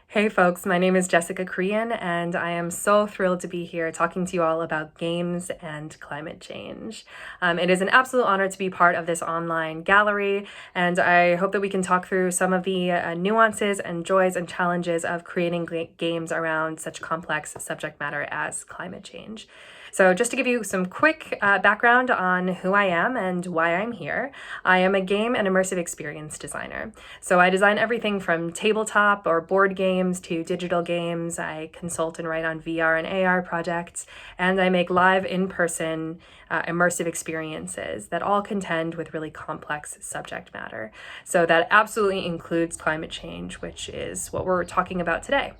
Hey folks, my name is Jessica Korean, and I am so thrilled to be here talking to you all about games and climate change. It is an absolute honor to be part of this online gallery, and I hope that we can talk through some of the nuances and joys and challenges of creating games around such complex subject matter as climate change. So just to give you some quick background on who I am and why I'm here, I am a game and immersive experience designer. So I design everything from tabletop or board games to digital games. I consult and write on VR and AR projects, and I make live in-person immersive experiences that all contend with really complex subject matter. So that absolutely includes climate change, which is what we're talking about today.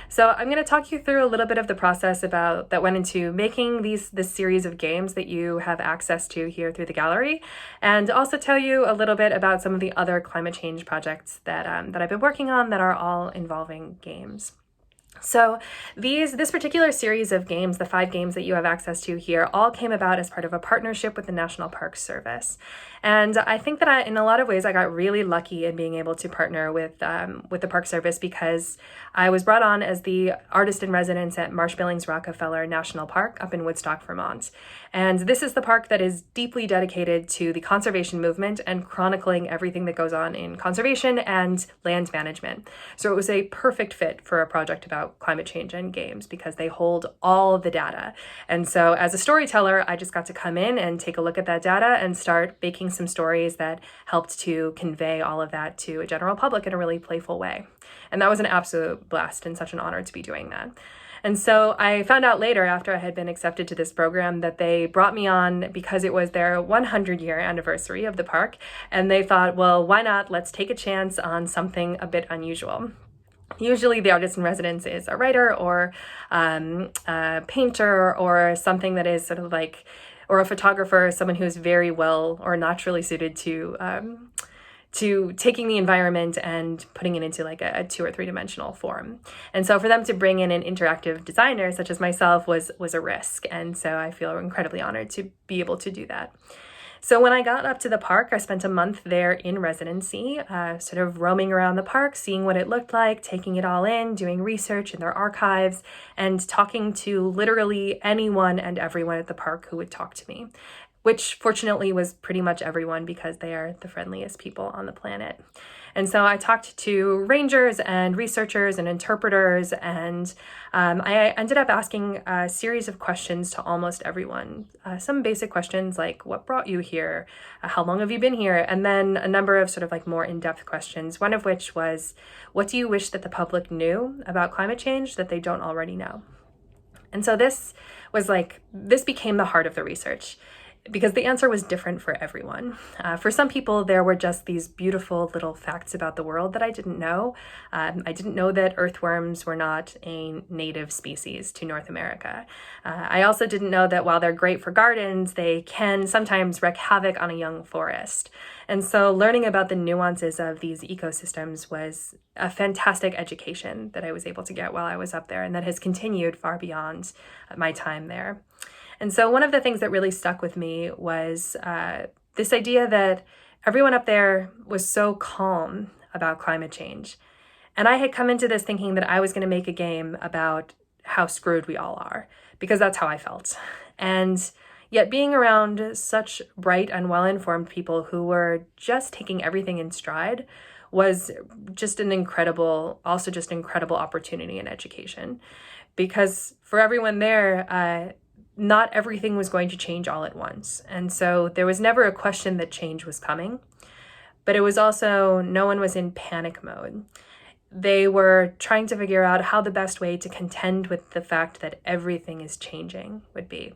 So I'm going to talk you through a little bit of the process that went into making this series of games that you have access to here through the gallery, and also tell you a little bit about some of the other climate change projects that I've been working on that are all involving games. So this particular series of games, the 5 games that you have access to here, all came about as part of a partnership with the National Park Service. And I think that in a lot of ways, I got really lucky in being able to partner with the Park Service because I was brought on as the artist in residence at Marsh, Billings, Rockefeller National Park up in Woodstock, Vermont. And this is the park that is deeply dedicated to the conservation movement and chronicling everything that goes on in conservation and land management. So it was a perfect fit for a project about climate change and games because they hold all of the data. And so as a storyteller, I just got to come in and take a look at that data and start making some stories that helped to convey all of that to a general public in a really playful way. And that was an absolute blast and such an honor to be doing that. And so I found out later, after I had been accepted to this program, that they brought me on because it was their 100-year anniversary of the park. And they thought, well, why not? Let's take a chance on something a bit unusual. Usually the artist in residence is a writer or a painter or something that is sort of like, or a photographer, someone who's very well or naturally suited to taking the environment and putting it into like a 2 or 3 dimensional form. And so for them to bring in an interactive designer such as myself was a risk. And so I feel incredibly honored to be able to do that. So when I got up to the park, I spent a month there in residency, sort of roaming around the park, seeing what it looked like, taking it all in, doing research in their archives, and talking to literally anyone and everyone at the park who would talk to me, which fortunately was pretty much everyone because they are the friendliest people on the planet. And so I talked to rangers and researchers and interpreters, and I ended up asking a series of questions to almost everyone. Some basic questions like, what brought you here? How long have you been here? And then a number of sort of like more in-depth questions, one of which was, what do you wish that the public knew about climate change that they don't already know? And so this became the heart of the research, because the answer was different for everyone. For some people, there were just these beautiful little facts about the world that I didn't know. I didn't know that earthworms were not a native species to North America. I also didn't know that while they're great for gardens, they can sometimes wreak havoc on a young forest. And so learning about the nuances of these ecosystems was a fantastic education that I was able to get while I was up there, and that has continued far beyond my time there. And so one of the things that really stuck with me was this idea that everyone up there was so calm about climate change. And I had come into this thinking that I was going to make a game about how screwed we all are, because that's how I felt. And yet being around such bright and well-informed people who were just taking everything in stride was just an incredible opportunity and education. Because for everyone there, not everything was going to change all at once. And so there was never a question that change was coming, but it was also no one was in panic mode. They were trying to figure out how the best way to contend with the fact that everything is changing would be.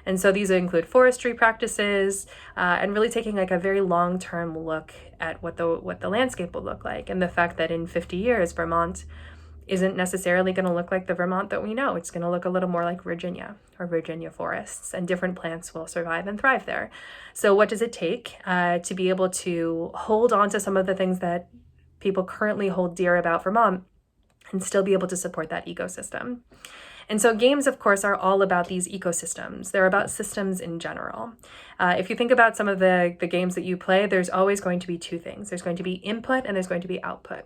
And so these include forestry practices and really taking like a very long-term look at what the landscape will look like, and the fact that in 50 years, Vermont isn't necessarily going to look like the Vermont that we know. It's going to look a little more like Virginia or Virginia forests, and different plants will survive and thrive there. So what does it take to be able to hold on to some of the things that people currently hold dear about Vermont and still be able to support that ecosystem? And so games, of course, are all about these ecosystems. They're about systems in general. If you think about some of the games that you play, there's always going to be 2 things. There's going to be input and there's going to be output.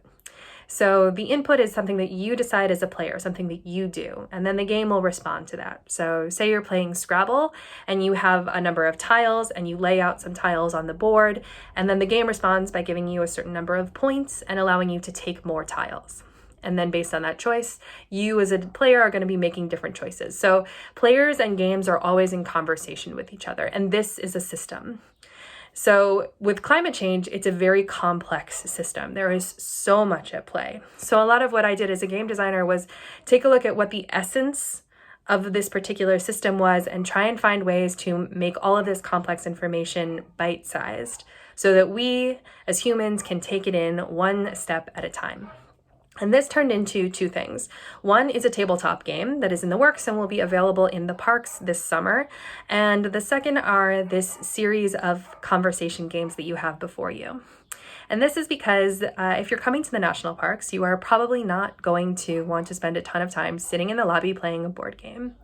So the input is something that you decide as a player, something that you do, and then the game will respond to that. So say you're playing Scrabble and you have a number of tiles and you lay out some tiles on the board, and then the game responds by giving you a certain number of points and allowing you to take more tiles. And then based on that choice, you as a player are going to be making different choices. So players and games are always in conversation with each other, and this is a system. So with climate change, it's a very complex system. There is so much at play. So a lot of what I did as a game designer was take a look at what the essence of this particular system was and try and find ways to make all of this complex information bite-sized so that we as humans can take it in one step at a time. And this turned into two things. One is a tabletop game that is in the works and will be available in the parks this summer. And the second are this series of conversation games that you have before you. And this is because if you're coming to the national parks, you are probably not going to want to spend a ton of time sitting in the lobby playing a board game.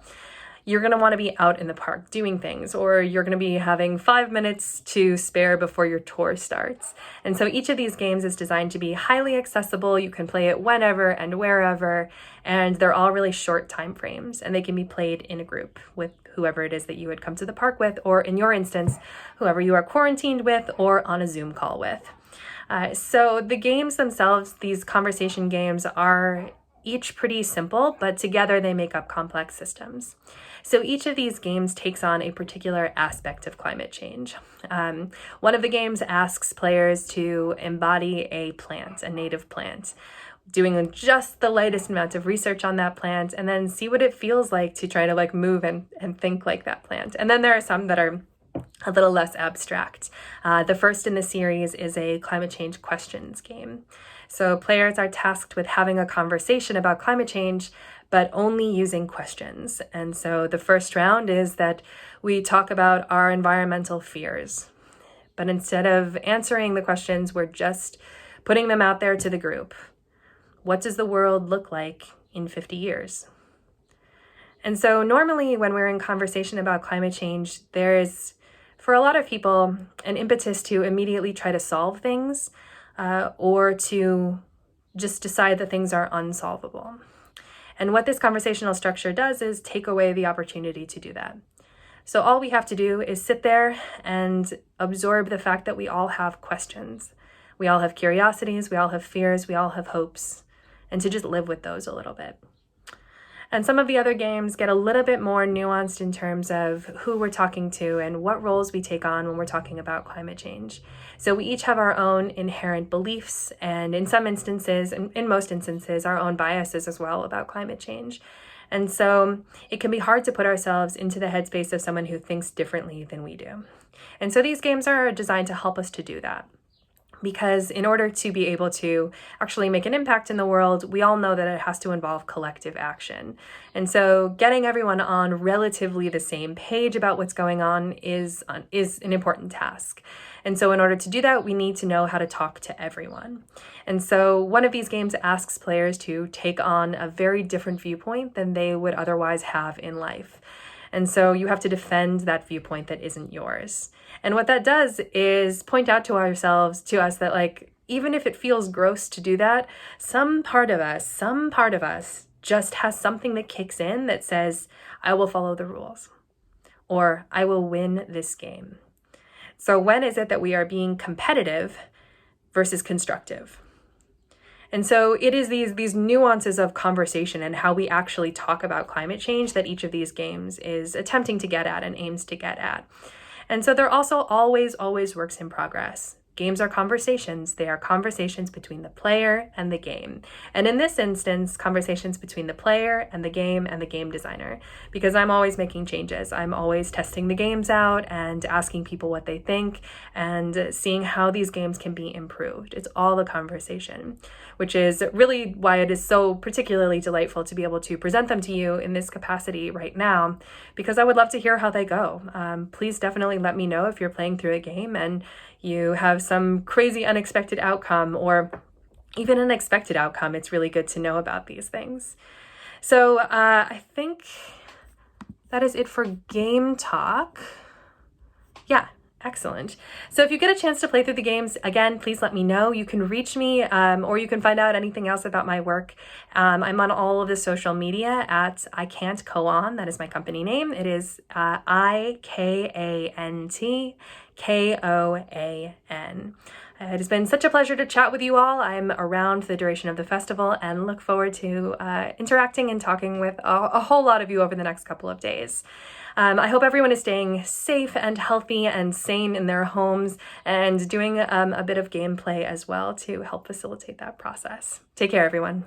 You're going to want to be out in the park doing things, or you're going to be having 5 minutes to spare before your tour starts. And so each of these games is designed to be highly accessible. You can play it whenever and wherever, and they're all really short time frames, and they can be played in a group with whoever it is that you would come to the park with, or in your instance, whoever you are quarantined with or on a Zoom call with. So the games themselves, these conversation games, are each pretty simple, but together they make up complex systems. So each of these games takes on a particular aspect of climate change. One of the games asks players to embody a plant, a native plant, doing just the lightest amount of research on that plant, and then see what it feels like to try to move and think like that plant. And then there are some that are a little less abstract. The first in the series is a climate change questions game. So players are tasked with having a conversation about climate change, but only using questions. And so the first round is that we talk about our environmental fears. But instead of answering the questions, we're just putting them out there to the group. What does the world look like in 50 years? And so normally when we're in conversation about climate change, there is, for a lot of people, an impetus to immediately try to solve things or to just decide that things are unsolvable. And what this conversational structure does is take away the opportunity to do that. So all we have to do is sit there and absorb the fact that we all have questions. We all have curiosities, we all have fears, we all have hopes, and to just live with those a little bit. And some of the other games get a little bit more nuanced in terms of who we're talking to and what roles we take on when we're talking about climate change. So we each have our own inherent beliefs, and in some instances, and in most instances, our own biases as well about climate change. And so it can be hard to put ourselves into the headspace of someone who thinks differently than we do. And so these games are designed to help us to do that. Because in order to be able to actually make an impact in the world, we all know that it has to involve collective action. And so getting everyone on relatively the same page about what's going on is an important task. And so in order to do that, we need to know how to talk to everyone. And so one of these games asks players to take on a very different viewpoint than they would otherwise have in life. And so you have to defend that viewpoint that isn't yours. And what that does is point out to us that even if it feels gross to do that, some part of us just has something that kicks in that says, I will follow the rules, or I will win this game. So when is it that we are being competitive versus constructive? And so it is these nuances of conversation and how we actually talk about climate change that each of these games is attempting to get at and aims to get at. And so they're also always works in progress. Games are conversations. They are conversations between the player and the game. And in this instance, conversations between the player and the game designer, because I'm always making changes. I'm always testing the games out and asking people what they think and seeing how these games can be improved. It's all a conversation, which is really why it is so particularly delightful to be able to present them to you in this capacity right now, because I would love to hear how they go. Please definitely let me know if you're playing through a game and you have some crazy unexpected outcome or even an expected outcome. It's really good to know about these things. So I think that is it for game talk. Yeah. Excellent. So if you get a chance to play through the games, again, please let me know. You can reach me or you can find out anything else about my work. I'm on all of the social media at I Can't Koan. That is my company name. It is IKANTKOAN. It has been such a pleasure to chat with you all. I'm around the duration of the festival and look forward to interacting and talking with a whole lot of you over the next couple of days. I hope everyone is staying safe and healthy and sane in their homes and doing a bit of gameplay as well to help facilitate that process. Take care, everyone.